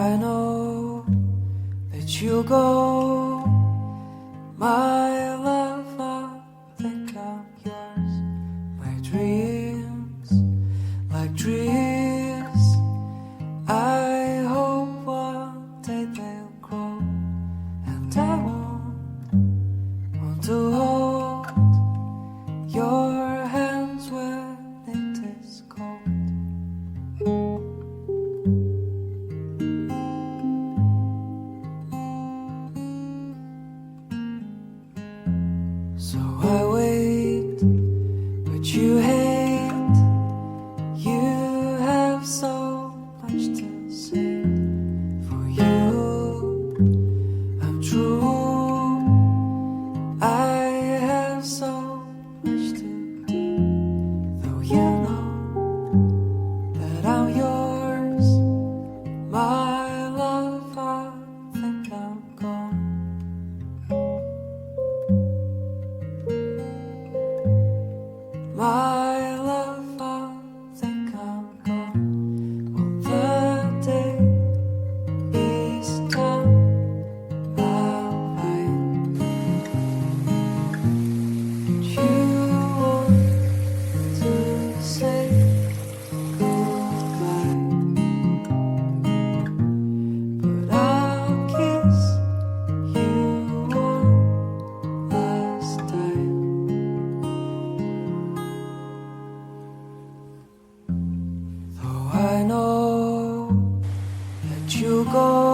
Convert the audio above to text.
I know that you go, my love, I think I'm yours. My dreams, like trees, I hope one day they'll grow, and I want to hold your hands when it is cold. So I wait, but you hate. You have so much to say. For you, I'm true. I have so much to do. Though you know that I'm yours, my love, I think I'm gone. My love, I think I'm gone. Well, the day is done. I'll find you want to say goodbye, but I'll kiss you one last time. I know that you go.